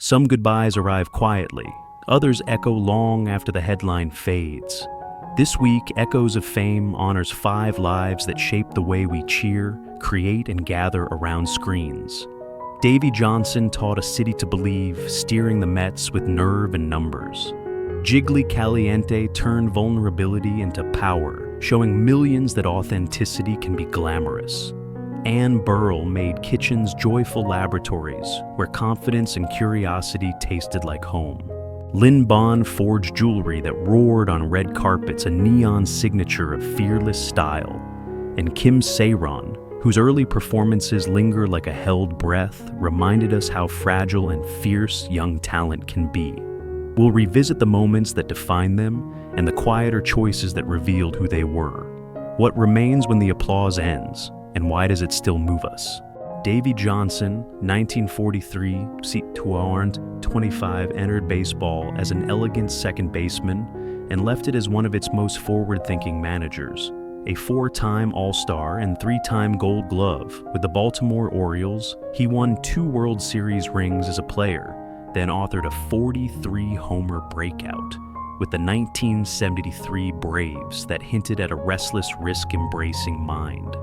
Some goodbyes arrive quietly, others echo long after the headline fades. This week, Echoes of Fame honors 5 lives that shape the way we cheer, create, and gather around screens. Davey Johnson taught a city to believe, steering the Mets with nerve and numbers. Jiggly Caliente turned vulnerability into power, showing millions that authenticity can be glamorous. And Burrell made kitchens joyful laboratories where confidence and curiosity tasted like home. Lynn Ban forged jewelry that roared on red carpets, a neon signature of fearless style. And Kim Sae-ron, whose early performances linger like a held breath, reminded us how fragile and fierce young talent can be. We'll revisit the moments that defined them and the quieter choices that revealed who they were. What remains when the applause ends, and why does it still move us? Davey Johnson, 1943, 25, entered baseball as an elegant second baseman and left it as one of its most forward-thinking managers. A 4-time All-Star and 3-time Gold Glove with the Baltimore Orioles, he won 2 World Series rings as a player, then authored a 43-homer breakout with the 1973 Braves that hinted at a restless, risk-embracing mind.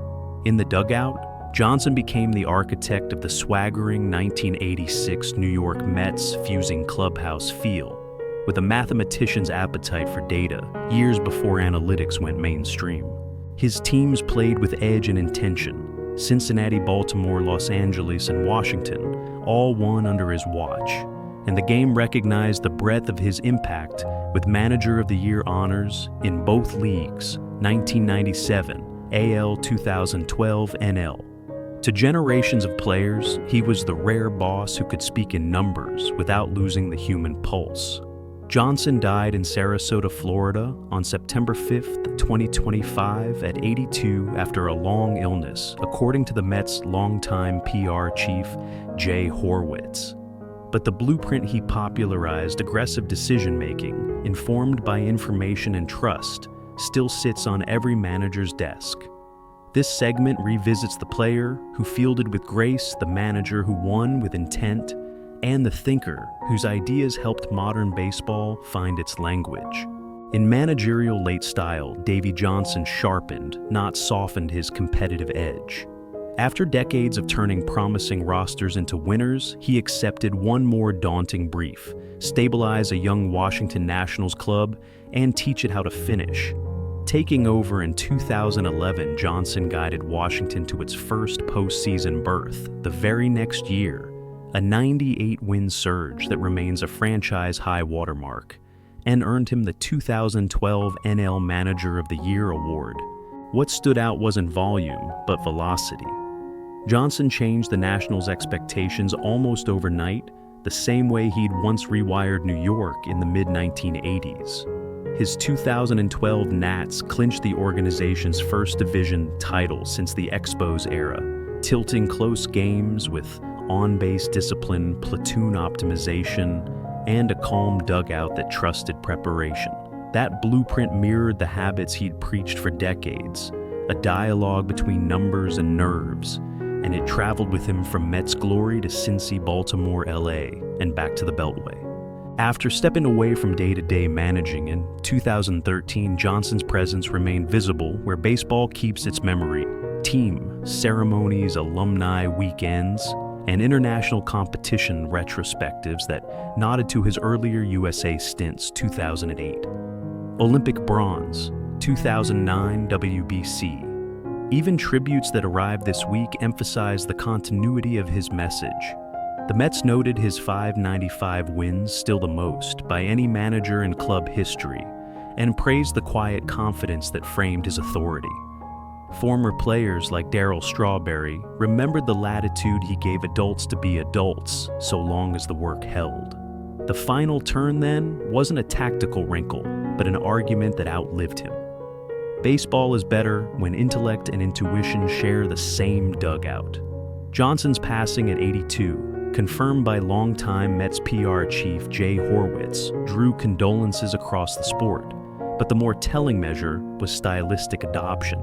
In the dugout, Johnson became the architect of the swaggering 1986 New York Mets fusing clubhouse feel, with a mathematician's appetite for data years before analytics went mainstream. His teams played with edge and intention. Cincinnati, Baltimore, Los Angeles, and Washington all won under his watch, and the game recognized the breadth of his impact with Manager of the Year honors in both leagues, 1997, AL 2012 NL. To generations of players, he was the rare boss who could speak in numbers without losing the human pulse. Johnson died in Sarasota, Florida on September 5, 2025 at 82 after a long illness, according to the Mets' longtime PR chief, Jay Horwitz. But the blueprint he popularized, aggressive decision-making, informed by information and trust, still sits on every manager's desk. This segment revisits the player who fielded with grace, the manager who won with intent, and the thinker whose ideas helped modern baseball find its language. In managerial late style, Davey Johnson sharpened, not softened his competitive edge. After decades of turning promising rosters into winners, he accepted one more daunting brief: stabilize a young Washington Nationals club and teach it how to finish. Taking over in 2011, Johnson guided Washington to its first postseason berth the very next year, a 98-win surge that remains a franchise high watermark, and earned him the 2012 NL Manager of the Year award. What stood out wasn't volume, but velocity. Johnson changed the Nationals' expectations almost overnight, the same way he'd once rewired New York in the mid-1980s. His 2012 Nats clinched the organization's first division title since the Expos era, tilting close games with on-base discipline, platoon optimization, and a calm dugout that trusted preparation. That blueprint mirrored the habits he'd preached for decades, a dialogue between numbers and nerves, and it traveled with him from Mets glory to Cincy, Baltimore, LA, and back to the Beltway. After stepping away from day-to-day managing in 2013, Johnson's presence remained visible where baseball keeps its memory: team, ceremonies, alumni weekends, and international competition retrospectives that nodded to his earlier USA stints, 2008. Olympic bronze, 2009 WBC. Even tributes that arrived this week emphasized the continuity of his message. The Mets noted his 595 wins, still the most by any manager in club history, and praised the quiet confidence that framed his authority. Former players like Darryl Strawberry remembered the latitude he gave adults to be adults so long as the work held. The final turn, then, wasn't a tactical wrinkle, but an argument that outlived him. Baseball is better when intellect and intuition share the same dugout. Johnson's passing at 82, confirmed by longtime Mets PR chief Jay Horwitz, drew condolences across the sport, but the more telling measure was stylistic adoption.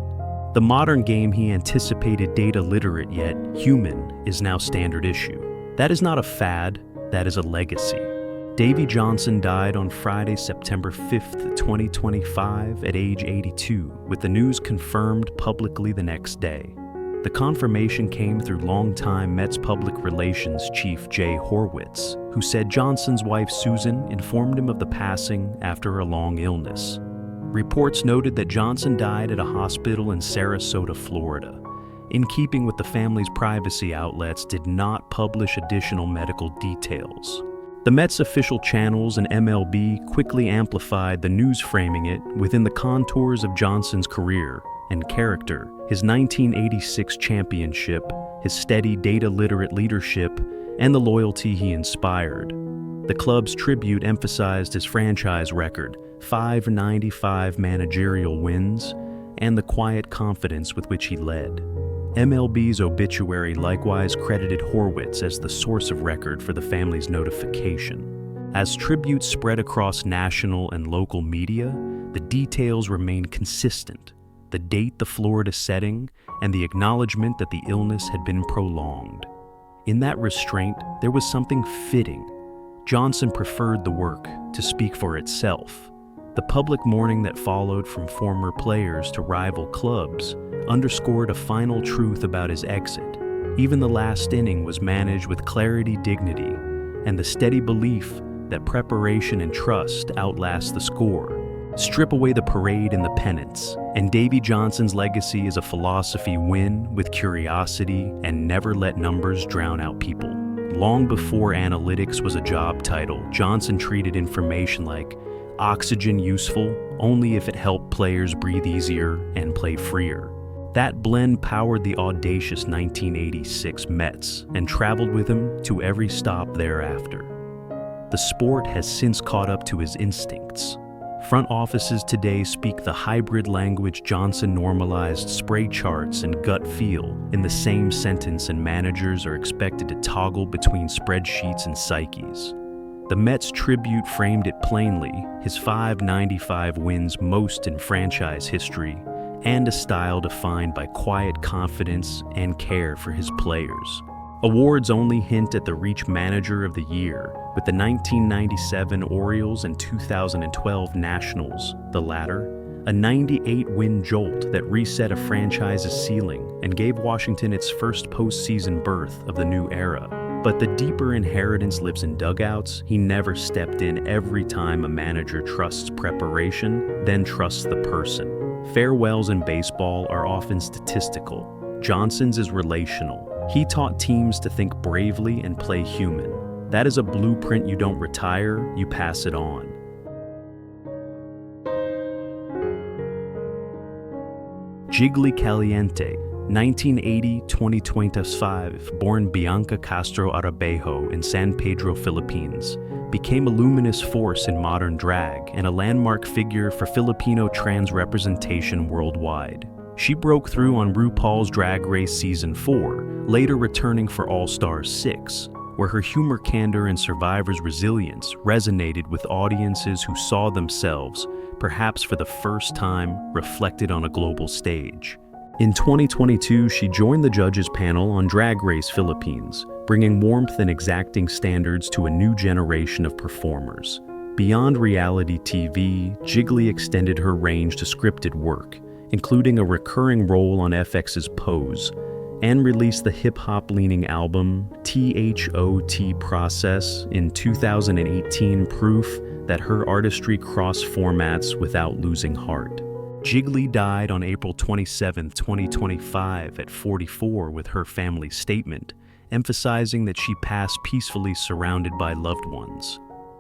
The modern game he anticipated data literate yet human is now standard issue. That is not a fad, that is a legacy. Davey Johnson died on Friday, September 5th, 2025, at age 82, with the news confirmed publicly the next day. The confirmation came through longtime Mets public relations chief Jay Horwitz, who said Johnson's wife Susan informed him of the passing after a long illness. Reports noted that Johnson died at a hospital in Sarasota, Florida. In keeping with the family's privacy, outlets did not publish additional medical details. The Mets' official channels and MLB quickly amplified the news, framing it within the contours of Johnson's career and character, his 1986 championship, his steady data-literate leadership, and the loyalty he inspired. The club's tribute emphasized his franchise record, 595 managerial wins, and the quiet confidence with which he led. MLB's obituary likewise credited Horwitz as the source of record for the family's notification. As tributes spread across national and local media, the details remained consistent: the date, the Florida setting, and the acknowledgement that the illness had been prolonged. In that restraint, there was something fitting. Johnson preferred the work to speak for itself. The public mourning that followed from former players to rival clubs underscored a final truth about his exit. Even the last inning was managed with clarity, dignity, and the steady belief that preparation and trust outlast the score. Strip away the parade and the pennants, and Davey Johnson's legacy is a philosophy: win with curiosity and never let numbers drown out people. Long before analytics was a job title, Johnson treated information like oxygen useful only if it helped players breathe easier and play freer. That blend powered the audacious 1986 Mets and traveled with him to every stop thereafter. The sport has since caught up to his instincts. Front offices today speak the hybrid language Johnson normalized: spray charts and gut feel in the same sentence, and managers are expected to toggle between spreadsheets and psyches. The Mets tribute framed it plainly: his 595 wins, most in franchise history, and a style defined by quiet confidence and care for his players. Awards only hint at the reach: Manager of the Year, with the 1997 Orioles and 2012 Nationals, the latter a 98-win jolt that reset a franchise's ceiling and gave Washington its first postseason berth of the new era. But the deeper inheritance lives in dugouts. He never stepped in. Every time a manager trusts preparation, then trusts the person. Farewells in baseball are often statistical. Johnson's is relational. He taught teams to think bravely and play human. That is a blueprint you don't retire, you pass it on. Jiggly Caliente, 1980-2025, born Bianca Castro Arabejo in San Pedro, Philippines, became a luminous force in modern drag and a landmark figure for Filipino trans representation worldwide. She broke through on RuPaul's Drag Race Season 4, later returning for All Stars 6, where her humor, candor, and survivor's resilience resonated with audiences who saw themselves, perhaps for the first time, reflected on a global stage. In 2022, she joined the judges panel on Drag Race Philippines, bringing warmth and exacting standards to a new generation of performers. Beyond reality TV, Jiggly extended her range to scripted work, including a recurring role on FX's Pose, and released the hip-hop-leaning album THOT Process in 2018, proof that her artistry crossed formats without losing heart. Jiggly died on April 27, 2025 at 44, with her family statement emphasizing that she passed peacefully surrounded by loved ones.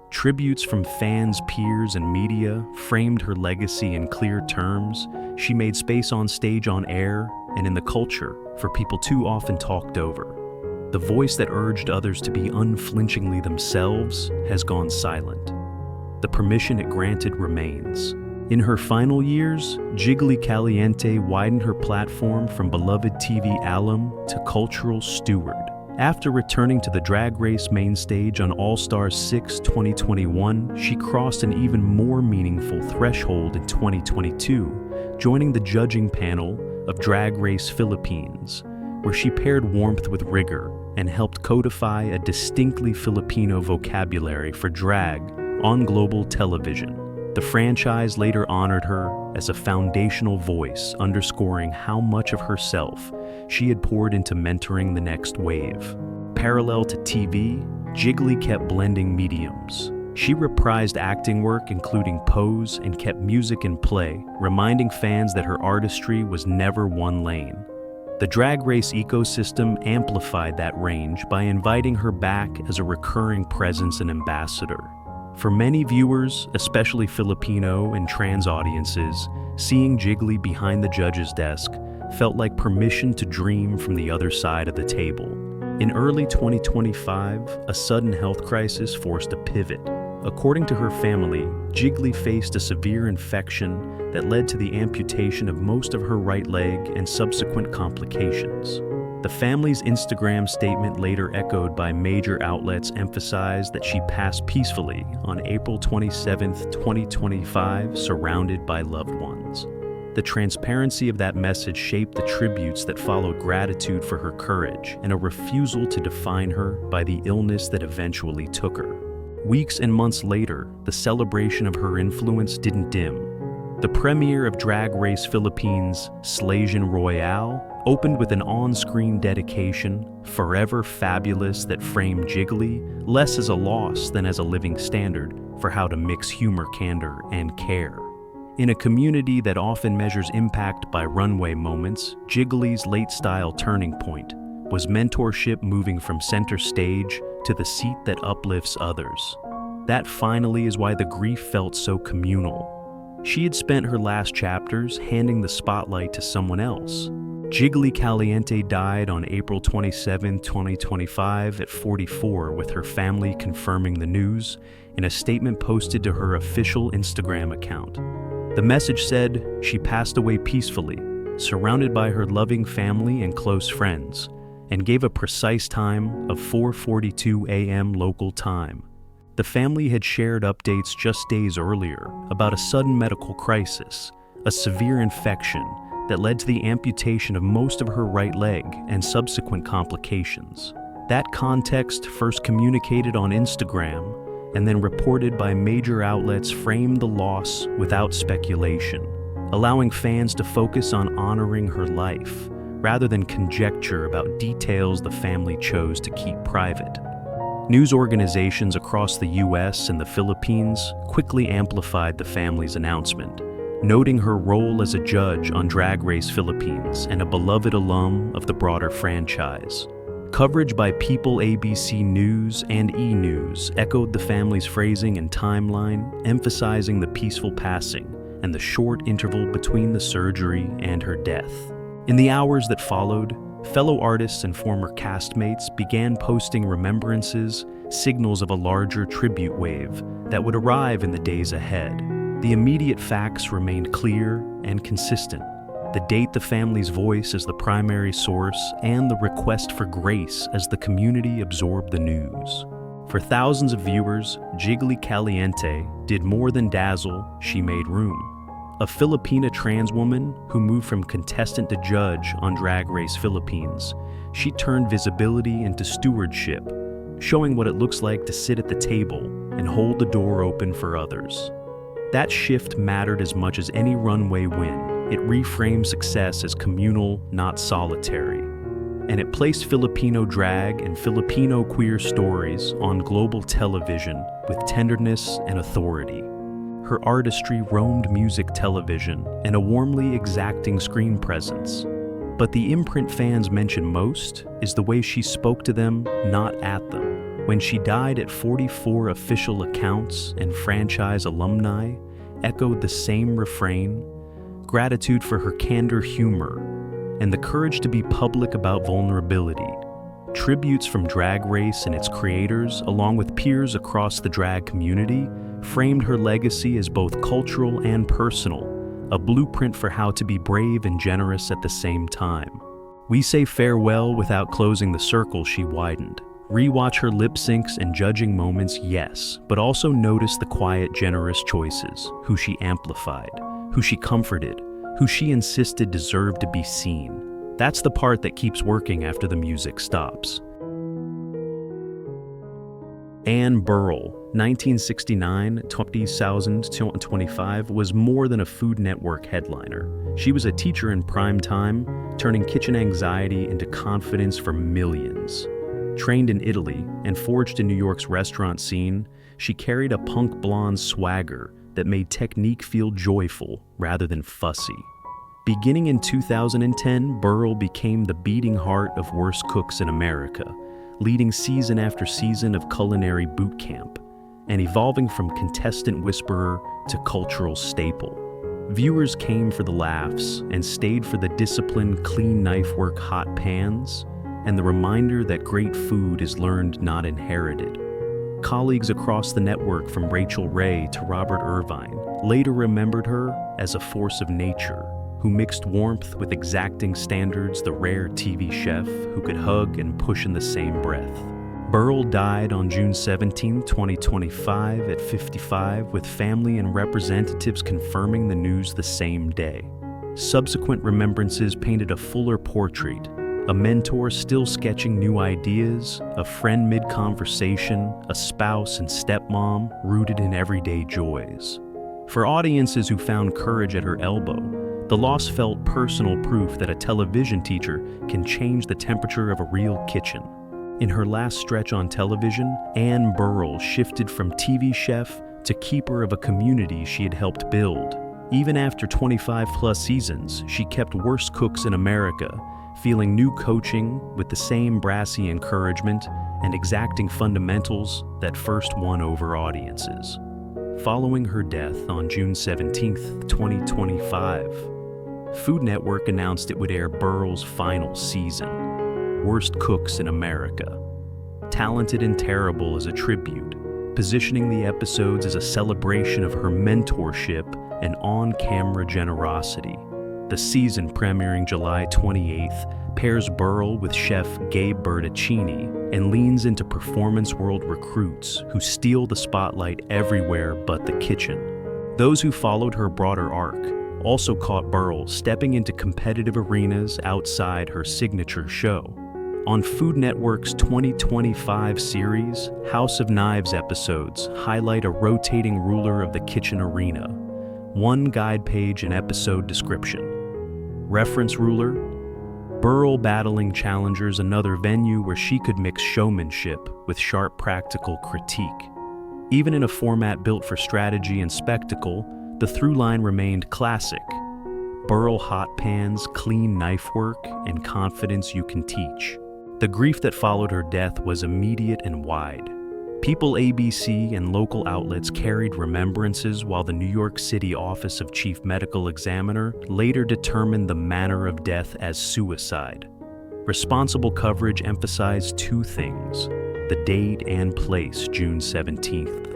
Tributes from fans, peers, and media framed her legacy in clear terms. She made space on stage, on air, and in the culture for people too often talked over. The voice that urged others to be unflinchingly themselves has gone silent. The permission it granted remains. In her final years, Jiggly Caliente widened her platform from beloved TV alum to cultural steward. After returning to the Drag Race main stage on All Stars 6 2021, she crossed an even more meaningful threshold in 2022, joining the judging panel of Drag Race Philippines, where she paired warmth with rigor, and helped codify a distinctly Filipino vocabulary for drag on global television. The franchise later honored her as a foundational voice, underscoring how much of herself she had poured into mentoring the next wave. Parallel to TV, Jiggly kept blending mediums. She reprised acting work, including pose, and kept music in play, reminding fans that her artistry was never one lane. The Drag Race ecosystem amplified that range by inviting her back as a recurring presence and ambassador. For many viewers, especially Filipino and trans audiences, seeing Jiggly behind the judge's desk felt like permission to dream from the other side of the table. In early 2025, a sudden health crisis forced a pivot. According to her family, Jiggly faced a severe infection that led to the amputation of most of her right leg and subsequent complications. The family's Instagram statement, later echoed by major outlets, emphasized that she passed peacefully on April 27, 2025, surrounded by loved ones. The transparency of that message shaped the tributes that followed, gratitude for her courage and a refusal to define her by the illness that eventually took her. Weeks and months later, the celebration of her influence didn't dim. The premiere of Drag Race Philippines' Slasian Royale opened with an on-screen dedication, Forever Fabulous, that framed Jiggly less as a loss than as a living standard for how to mix humor, candor, and care. In a community that often measures impact by runway moments, Jiggly's late-style turning point was mentorship, moving from center stage to the seat that uplifts others. That finally is why the grief felt so communal. She had spent her last chapters handing the spotlight to someone else. Jiggly Caliente died on April 27, 2025 at 44, with her family confirming the news in a statement posted to her official Instagram account. The message said she passed away peacefully, surrounded by her loving family and close friends, and gave a precise time of 4:42 a.m. local time. The family had shared updates just days earlier about a sudden medical crisis, a severe infection that led to the amputation of most of her right leg and subsequent complications. That context, first communicated on Instagram and then reported by major outlets, framed the loss without speculation, allowing fans to focus on honoring her life rather than conjecture about details the family chose to keep private. News organizations across the US and the Philippines quickly amplified the family's announcement, noting her role as a judge on Drag Race Philippines and a beloved alum of the broader franchise. Coverage by People, ABC News, and E! News echoed the family's phrasing and timeline, emphasizing the peaceful passing and the short interval between the surgery and her death. In the hours that followed, fellow artists and former castmates began posting remembrances, signals of a larger tribute wave that would arrive in the days ahead. The immediate facts remained clear and consistent: the date, the family's voice as the primary source, and the request for grace as the community absorbed the news. For thousands of viewers, Jiggly Caliente did more than dazzle, she made room. A Filipina trans woman who moved from contestant to judge on Drag Race Philippines, she turned visibility into stewardship, showing what it looks like to sit at the table and hold the door open for others. That shift mattered as much as any runway win. It reframed success as communal, not solitary. And it placed Filipino drag and Filipino queer stories on global television with tenderness and authority. Her artistry roamed music, television, and a warmly exacting screen presence. But the imprint fans mention most is the way she spoke to them, not at them. When she died at 44, official accounts and franchise alumni echoed the same refrain: gratitude for her candor, humor, and the courage to be public about vulnerability. Tributes from Drag Race and its creators, along with peers across the drag community, framed her legacy as both cultural and personal, a blueprint for how to be brave and generous at the same time. We say farewell without closing the circle she widened. Rewatch her lip syncs and judging moments, yes, but also notice the quiet, generous choices, who she amplified, who she comforted, who she insisted deserved to be seen. That's the part that keeps working after the music stops. Anne Burrell, 1969-2025, was more than a Food Network headliner. She was a teacher in prime time, turning kitchen anxiety into confidence for millions. Trained in Italy and forged in New York's restaurant scene, she carried a punk blonde swagger that made technique feel joyful rather than fussy. Beginning in 2010, Burrell became the beating heart of Worst Cooks in America, leading season after season of culinary boot camp, and evolving from contestant whisperer to cultural staple. Viewers came for the laughs and stayed for the disciplined, clean knife work hot pans, and the reminder that great food is learned, not inherited. Colleagues across the network, from Rachel Ray to Robert Irvine, later remembered her as a force of nature who mixed warmth with exacting standards, the rare TV chef who could hug and push in the same breath. Burrell died on June 17, 2025 at 55, with family and representatives confirming the news the same day. Subsequent remembrances painted a fuller portrait, a mentor still sketching new ideas, a friend mid-conversation, a spouse and stepmom rooted in everyday joys. For audiences who found courage at her elbow, the loss felt personal proof that a television teacher can change the temperature of a real kitchen. In her last stretch on television, Anne Burrell shifted from TV chef to keeper of a community she had helped build. Even after 25-plus seasons, she kept Worst Cooks in America, feeling new coaching with the same brassy encouragement and exacting fundamentals that first won over audiences. Following her death on June 17, 2025, Food Network announced it would air Burrell's final season, Worst Cooks in America. Talented and Terrible as a tribute, positioning the episodes as a celebration of her mentorship and on-camera generosity. The season, premiering July 28th, pairs Burrell with chef Gabe Bertaccini and leans into performance world recruits who steal the spotlight everywhere but the kitchen. Those who followed her broader arc also caught Burrell stepping into competitive arenas outside her signature show. On Food Network's 2025 series, House of Knives episodes highlight a rotating ruler of the kitchen arena. One guide page and episode description. Reference ruler: Burrell battling challengers, another venue where she could mix showmanship with sharp practical critique. Even in a format built for strategy and spectacle, the through line remained classic. Burrell hot pans, clean knife work, and confidence you can teach. The grief that followed her death was immediate and wide. People, ABC, and local outlets carried remembrances, while the New York City Office of Chief Medical Examiner later determined the manner of death as suicide. Responsible coverage emphasized two things: the date and place, June 17th.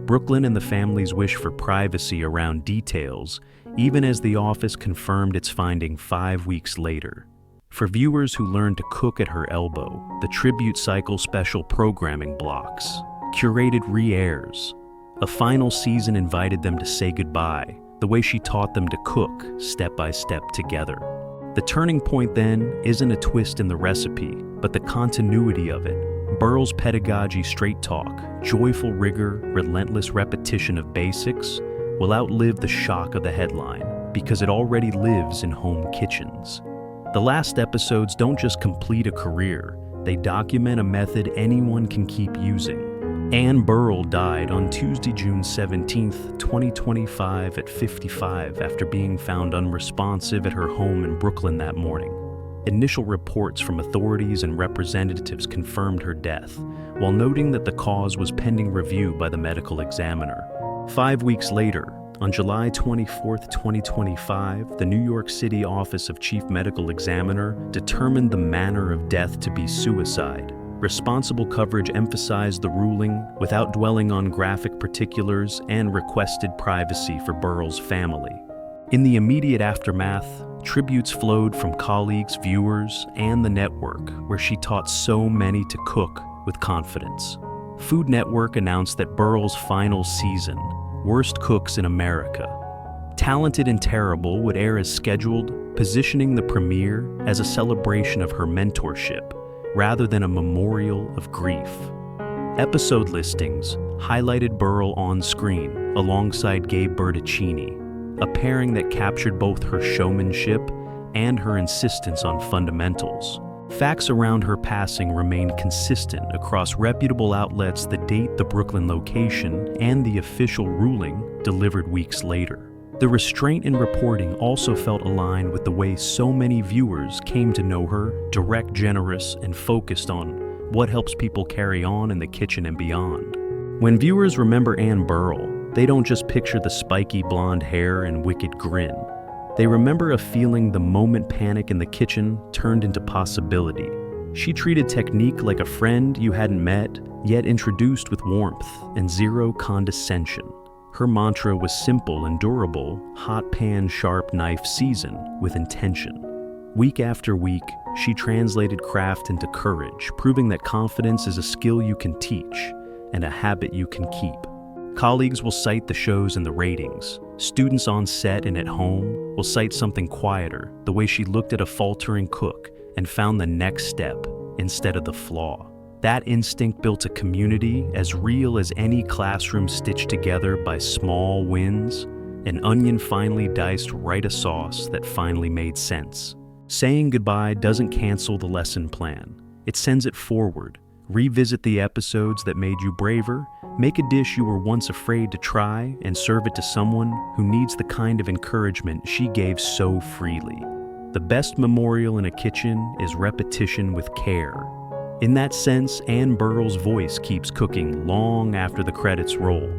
Brooklyn and the family's wish for privacy around details, even as the office confirmed its finding 5 weeks later. For viewers who learned to cook at her elbow, the tribute cycle special programming blocks, curated re-airs. A final season invited them to say goodbye, the way she taught them to cook, step by step together. The turning point then isn't a twist in the recipe, but the continuity of it. Burrell's pedagogy, straight talk, joyful rigor, relentless repetition of basics will outlive the shock of the headline because it already lives in home kitchens. The last episodes don't just complete a career, they document a method anyone can keep using. Anne Burrell died on Tuesday, June 17, 2025 at 55 after being found unresponsive at her home in Brooklyn that morning. Initial reports from authorities and representatives confirmed her death, while noting that the cause was pending review by the medical examiner. 5 weeks later, on July 24, 2025, the New York City Office of Chief Medical Examiner determined the manner of death to be suicide. Responsible coverage emphasized the ruling without dwelling on graphic particulars and requested privacy for Burrell's family. In the immediate aftermath, tributes flowed from colleagues, viewers, and the network, where she taught so many to cook with confidence. Food Network announced that Burrell's final season, Worst Cooks in America, Talented and Terrible, would air as scheduled, positioning the premiere as a celebration of her mentorship rather than a memorial of grief. Episode listings highlighted Burrell on screen alongside Gabe Bertuccini, a pairing that captured both her showmanship and her insistence on fundamentals. Facts around her passing remained consistent across reputable outlets that date the Brooklyn location and the official ruling delivered weeks later. The restraint in reporting also felt aligned with the way so many viewers came to know her: direct, generous, and focused on what helps people carry on in the kitchen and beyond. When viewers remember Ann Burrell, they don't just picture the spiky blonde hair and wicked grin. They remember a feeling the moment panic in the kitchen turned into possibility. She treated technique like a friend you hadn't met, yet introduced with warmth and zero condescension. Her mantra was simple and durable: hot pan, sharp knife, season with intention. Week after week, she translated craft into courage, proving that confidence is a skill you can teach and a habit you can keep. Colleagues will cite the shows in the ratings. Students on set and at home will cite something quieter, the way she looked at a faltering cook and found the next step instead of the flaw. That instinct built a community as real as any classroom stitched together by small wins, an onion finely diced right a sauce that finally made sense. Saying goodbye doesn't cancel the lesson plan. It sends it forward. Revisit the episodes that made you braver, make a dish you were once afraid to try, and serve it to someone who needs the kind of encouragement she gave so freely. The best memorial in a kitchen is repetition with care. In that sense, Ann Burrell's voice keeps cooking long after the credits roll.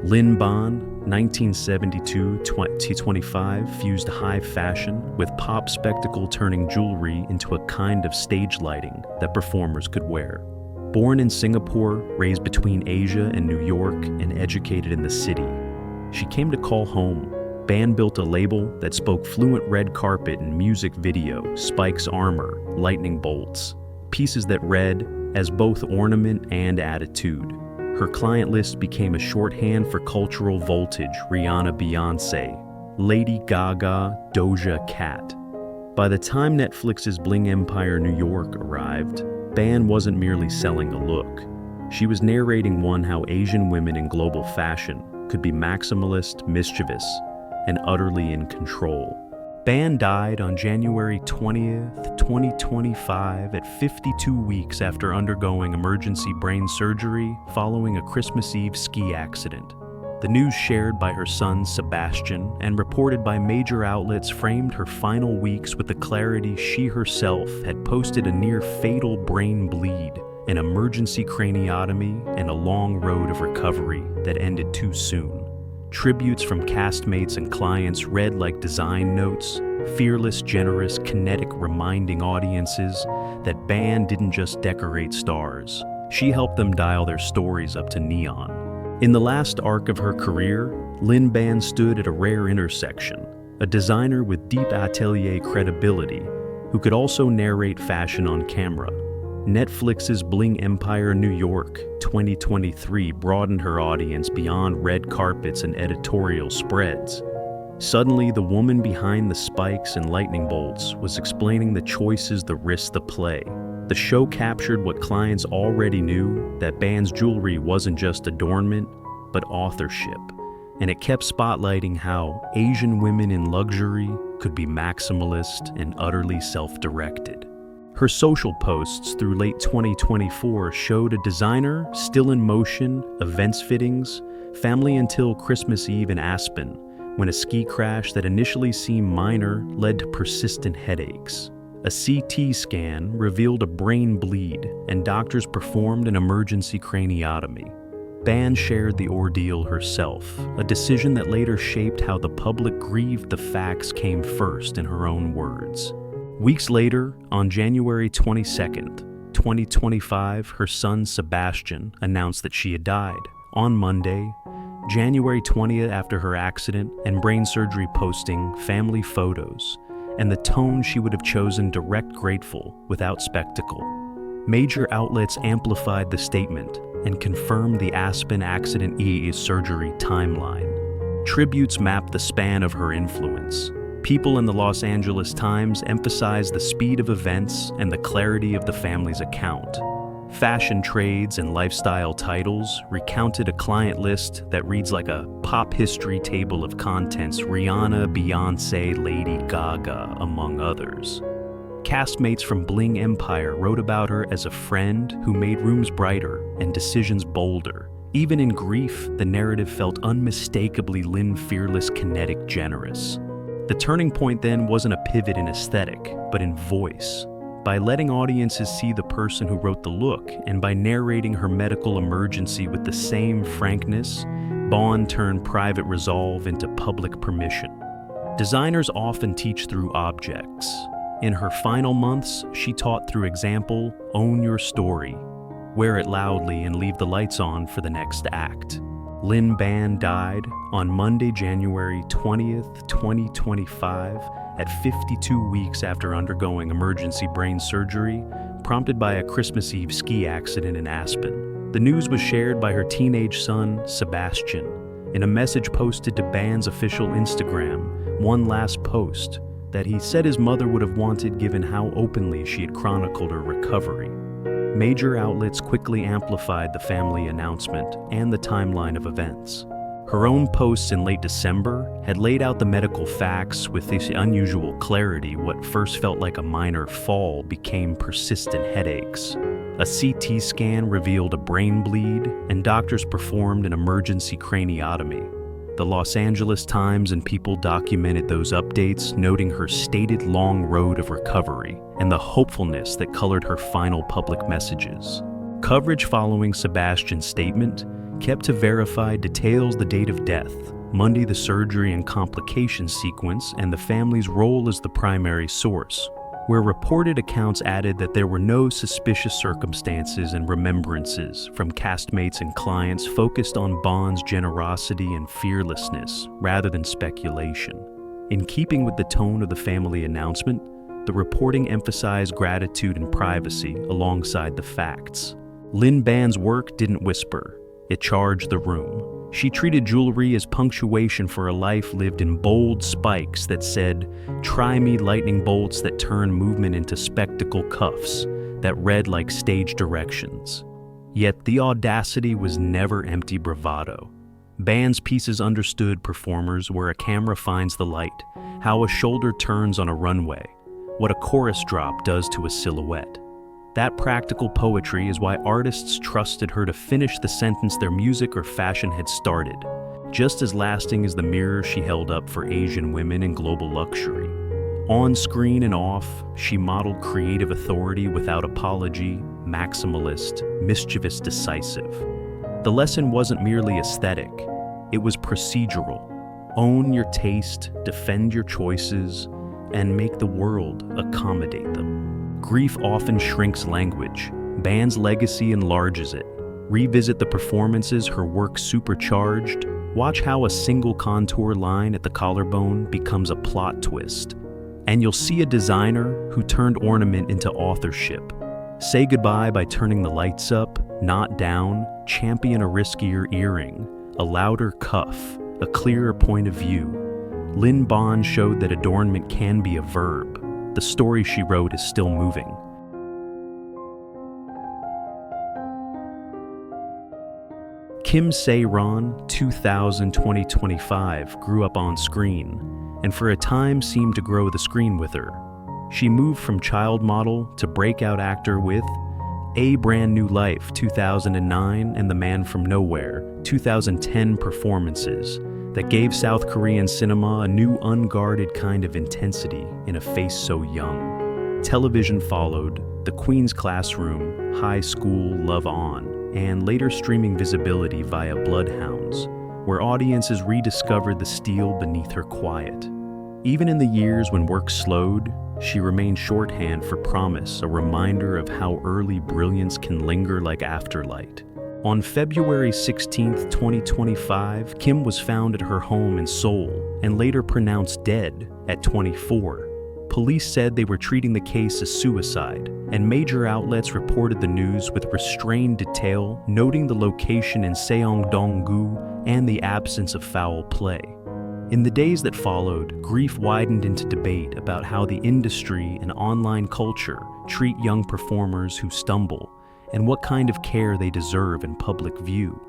Lynn Ban, 1972-2025, fused high fashion with pop spectacle, turning jewelry into a kind of stage lighting that performers could wear. Born in Singapore, raised between Asia and New York, and educated in the city, she came to call home. Ban built a label that spoke fluent red carpet and music video, spikes armor, lightning bolts, pieces that read as both ornament and attitude. Her client list became a shorthand for cultural voltage: Rihanna, Beyonce, Lady Gaga, Doja Cat. By the time Netflix's Bling Empire New York arrived, Ban wasn't merely selling a look. She was narrating how Asian women in global fashion could be maximalist, mischievous, and utterly in control. Ban died on January 20th, 2025 at 52 weeks after undergoing emergency brain surgery following a Christmas Eve ski accident. The news shared by her son Sebastian and reported by major outlets framed her final weeks with the clarity she herself had posted a near-fatal brain bleed, an emergency craniotomy, and a long road of recovery that ended too soon. Tributes from castmates and clients read like design notes, fearless, generous, kinetic, reminding audiences that Ban didn't just decorate stars. She helped them dial their stories up to neon. In the last arc of her career, Lynn Ban stood at a rare intersection, a designer with deep atelier credibility who could also narrate fashion on camera. Netflix's Bling Empire New York 2023 broadened her audience beyond red carpets and editorial spreads. Suddenly, the woman behind the spikes and lightning bolts was explaining the choices, the risks, the play. The show captured what clients already knew, that Ban's jewelry wasn't just adornment, but authorship. And it kept spotlighting how Asian women in luxury could be maximalist and utterly self-directed. Her social posts through late 2024 showed a designer still in motion, events fittings, family until Christmas Eve in Aspen, when a ski crash that initially seemed minor led to persistent headaches. A CT scan revealed a brain bleed, and doctors performed an emergency craniotomy. Ban shared the ordeal herself, a decision that later shaped how the public grieved. The facts came first, in her own words. Weeks later, on January 22nd, 2025, her son Sebastian announced that she had died. On Monday, January 20th, after her accident and brain surgery, posting family photos and the tone she would have chosen: direct, grateful, without spectacle. Major outlets amplified the statement and confirmed the Aspen accident surgery timeline. Tributes mapped the span of her influence. People in the Los Angeles Times emphasized the speed of events and the clarity of the family's account. Fashion trades and lifestyle titles recounted a client list that reads like a pop history table of contents: Rihanna, Beyoncé, Lady Gaga, among others. Castmates from Bling Empire wrote about her as a friend who made rooms brighter and decisions bolder. Even in grief, the narrative felt unmistakably Lynn fearless, kinetic, generous. The turning point then wasn't a pivot in aesthetic, but in voice. By letting audiences see the person who wrote the look, and by narrating her medical emergency with the same frankness, Ban turned private resolve into public permission. Designers often teach through objects. In her final months, she taught through example: own your story, wear it loudly, and leave the lights on for the next act. Lynn Ban died on Monday, January 20th, 2025, at 52 weeks after undergoing emergency brain surgery, prompted by a Christmas Eve ski accident in Aspen. The news was shared by her teenage son, Sebastian. In a message posted to Ban's official Instagram, one last post that he said his mother would have wanted given how openly she had chronicled her recovery. Major outlets quickly amplified the family announcement and the timeline of events. Her own posts in late December had laid out the medical facts with this unusual clarity. What first felt like a minor fall became persistent headaches. A CT scan revealed a brain bleed, and doctors performed an emergency craniotomy. The Los Angeles Times and People documented those updates, noting her stated long road of recovery and the hopefulness that colored her final public messages. Coverage following Sebastian's statement kept to verify details: the date of death, Monday the surgery and complications sequence, and the family's role as the primary source, where reported accounts added that there were no suspicious circumstances, and remembrances from castmates and clients focused on Ban's generosity and fearlessness rather than speculation. In keeping with the tone of the family announcement, the reporting emphasized gratitude and privacy alongside the facts. Lynn Ban's work didn't whisper. It charged the room. She treated jewelry as punctuation for a life lived in bold spikes that said, "Try me," lightning bolts that turn movement into spectacle, cuffs that read like stage directions. Yet the audacity was never empty bravado. Ban's pieces understood performers where a camera finds the light, how a shoulder turns on a runway, what a chorus drop does to a silhouette. That practical poetry is why artists trusted her to finish the sentence their music or fashion had started, just as lasting as the mirror she held up for Asian women in global luxury. On screen and off, she modeled creative authority without apology, maximalist, mischievous, decisive. The lesson wasn't merely aesthetic, it was procedural. Own your taste, defend your choices, and make the world accommodate them. Grief often shrinks language. Ban's legacy enlarges it. Revisit the performances her work supercharged. Watch how a single contour line at the collarbone becomes a plot twist. And you'll see a designer who turned ornament into authorship. Say goodbye by turning the lights up, not down. Champion a riskier earring, a louder cuff, a clearer point of view. Lynn Ban showed that adornment can be a verb. The story she wrote is still moving. Kim Sae-ron, 2000-2025, grew up on screen, and for a time seemed to grow the screen with her. She moved from child model to breakout actor with A Brand New Life, 2009, and The Man from Nowhere, 2010 performances that gave South Korean cinema a new unguarded kind of intensity in a face so young. Television followed: The Queen's Classroom, High School, Love On, and later streaming visibility via Bloodhounds, where audiences rediscovered the steel beneath her quiet. Even in the years when work slowed, she remained shorthand for promise, a reminder of how early brilliance can linger like afterlight. On February 16, 2025, Kim was found at her home in Seoul and later pronounced dead at 24. Police said they were treating the case as suicide, and major outlets reported the news with restrained detail, noting the location in Seongdong-gu and the absence of foul play. In the days that followed, grief widened into debate about how the industry and online culture treat young performers who stumble and what kind of care they deserve in public view.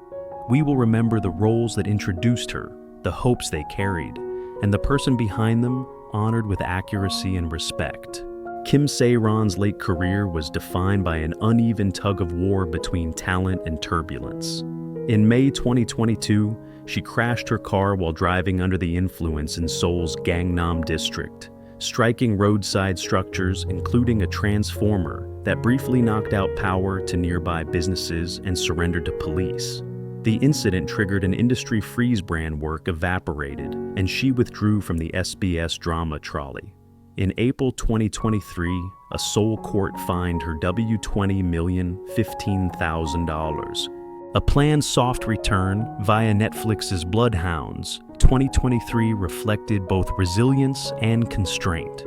We will remember the roles that introduced her, the hopes they carried, and the person behind them honored with accuracy and respect. Kim Sae-ron's late career was defined by an uneven tug-of-war between talent and turbulence. In May 2022, she crashed her car while driving under the influence in Seoul's Gangnam district, striking roadside structures, including a transformer that briefly knocked out power to nearby businesses and surrendered to police. The incident triggered an industry freeze brand work evaporated, and she withdrew from the SBS drama trolley. In April 2023, a Seoul court fined her $20,015,000. A planned soft return via Netflix's Bloodhounds, 2023 reflected both resilience and constraint.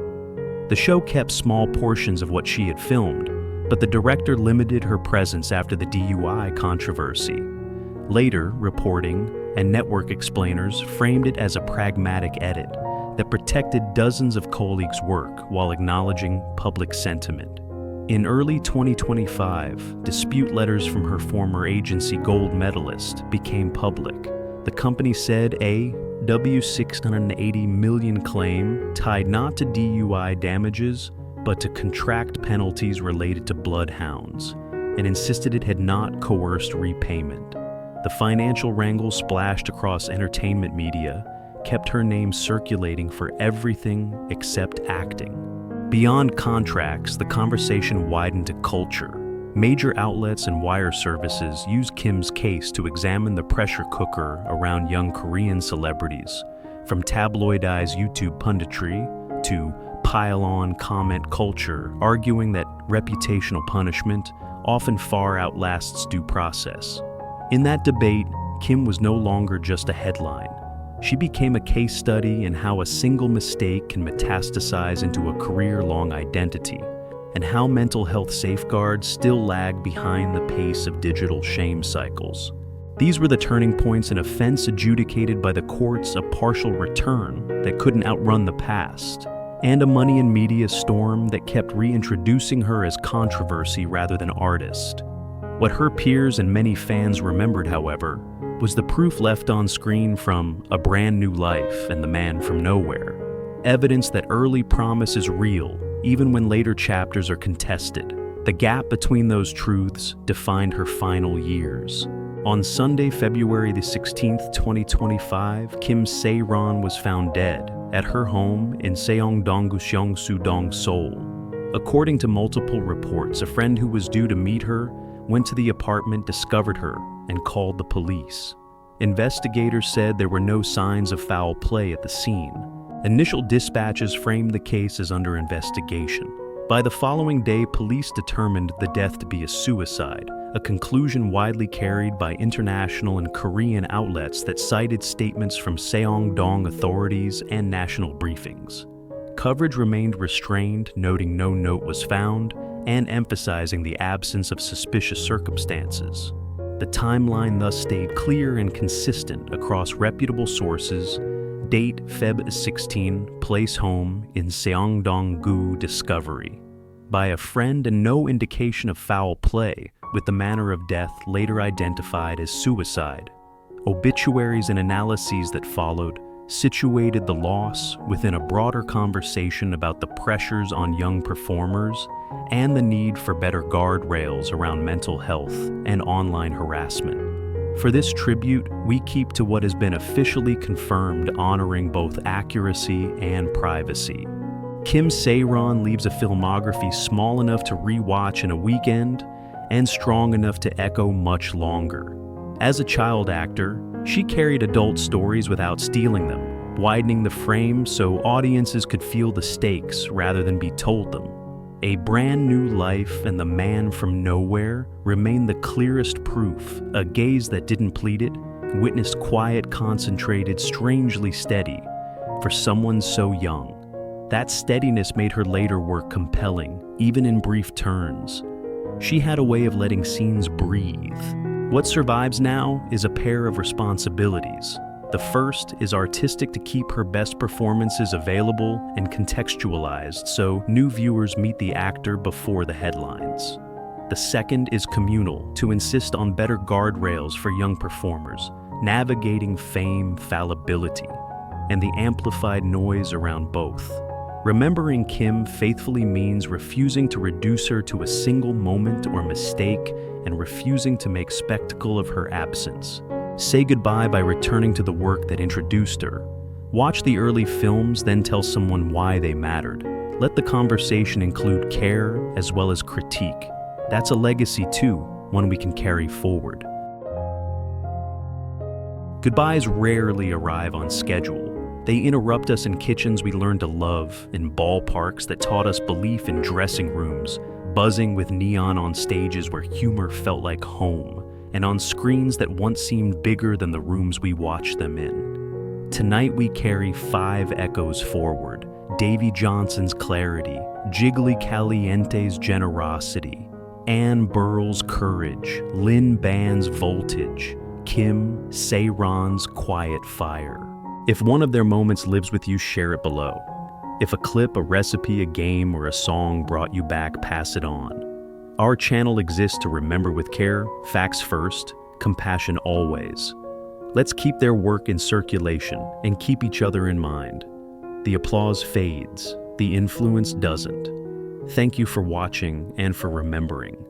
The show kept small portions of what she had filmed, but the director limited her presence after the DUI controversy. Later, reporting and network explainers framed it as a pragmatic edit that protected dozens of colleagues' work while acknowledging public sentiment. In early 2025, dispute letters from her former agency gold medalist became public. The company said a $680 million claim tied not to DUI damages, but to contract penalties related to bloodhounds, and insisted it had not coerced repayment. The financial wrangle splashed across entertainment media kept her name circulating for everything except acting. Beyond contracts, the conversation widened to culture. Major outlets and wire services used Kim's case to examine the pressure cooker around young Korean celebrities, from tabloidized YouTube punditry to pile-on comment culture, arguing that reputational punishment often far outlasts due process. In that debate, Kim was no longer just a headline. She became a case study in how a single mistake can metastasize into a career-long identity, and how mental health safeguards still lag behind the pace of digital shame cycles. These were the turning points in a fence adjudicated by the courts a partial return that couldn't outrun the past, and a money and media storm that kept reintroducing her as controversy rather than artist. What her peers and many fans remembered, however, was the proof left on screen from A Brand New Life and The Man from Nowhere, evidence that early promise is real, even when later chapters are contested. The gap between those truths defined her final years. On Sunday, February the 16th, 2025, Kim Sae-ron was found dead at her home in Seongdong-gu, Seongsu-dong, Seoul. According to multiple reports, a friend who was due to meet her went to the apartment, discovered her, and called the police. Investigators said there were no signs of foul play at the scene. Initial dispatches framed the case as under investigation. By the following day, police determined the death to be a suicide, a conclusion widely carried by international and Korean outlets that cited statements from Seongdong authorities and national briefings. Coverage remained restrained, noting no note was found, and emphasizing the absence of suspicious circumstances. The timeline thus stayed clear and consistent across reputable sources: date Feb 16, place home in Seongdong-gu, discovery by a friend, and no indication of foul play, with the manner of death later identified as suicide. Obituaries and analyses that followed situated the loss within a broader conversation about the pressures on young performers and the need for better guardrails around mental health and online harassment. For this tribute, we keep to what has been officially confirmed, honoring both accuracy and privacy. Kim Sae-ron leaves a filmography small enough to rewatch in a weekend and strong enough to echo much longer. As a child actor, she carried adult stories without stealing them, widening the frame so audiences could feel the stakes rather than be told them. A Brand New Life and The Man from Nowhere remain the clearest proof. A gaze that didn't plead it, witnessed quiet, concentrated, strangely steady for someone so young. That steadiness made her later work compelling, even in brief turns. She had a way of letting scenes breathe. What survives now is a pair of responsibilities: The first is artistic to keep her best performances available and contextualized so new viewers meet the actor before the headlines. The second is communal to insist on better guardrails for young performers, navigating fame fallibility, and the amplified noise around both. Remembering Kim faithfully means refusing to reduce her to a single moment or mistake and refusing to make spectacle of her absence. Say goodbye by returning to the work that introduced her. Watch the early films, then tell someone why they mattered. Let the conversation include care as well as critique. That's a legacy too, one we can carry forward. Goodbyes rarely arrive on schedule. They interrupt us in kitchens we learned to love, in ballparks that taught us belief in dressing rooms, buzzing with neon on stages where humor felt like home, and on screens that once seemed bigger than the rooms we watched them in. Tonight we carry 5 echoes forward: Davey Johnson's clarity, Jiggly Caliente's generosity, Burrell's courage, Lynn Ban's voltage, Kim Sae-ron's quiet fire. If one of their moments lives with you, share it below. If a clip, a recipe, a game, or a song brought you back, pass it on. Our channel exists to remember with care, facts first, compassion always. Let's keep their work in circulation and keep each other in mind. The applause fades, the influence doesn't. Thank you for watching and for remembering.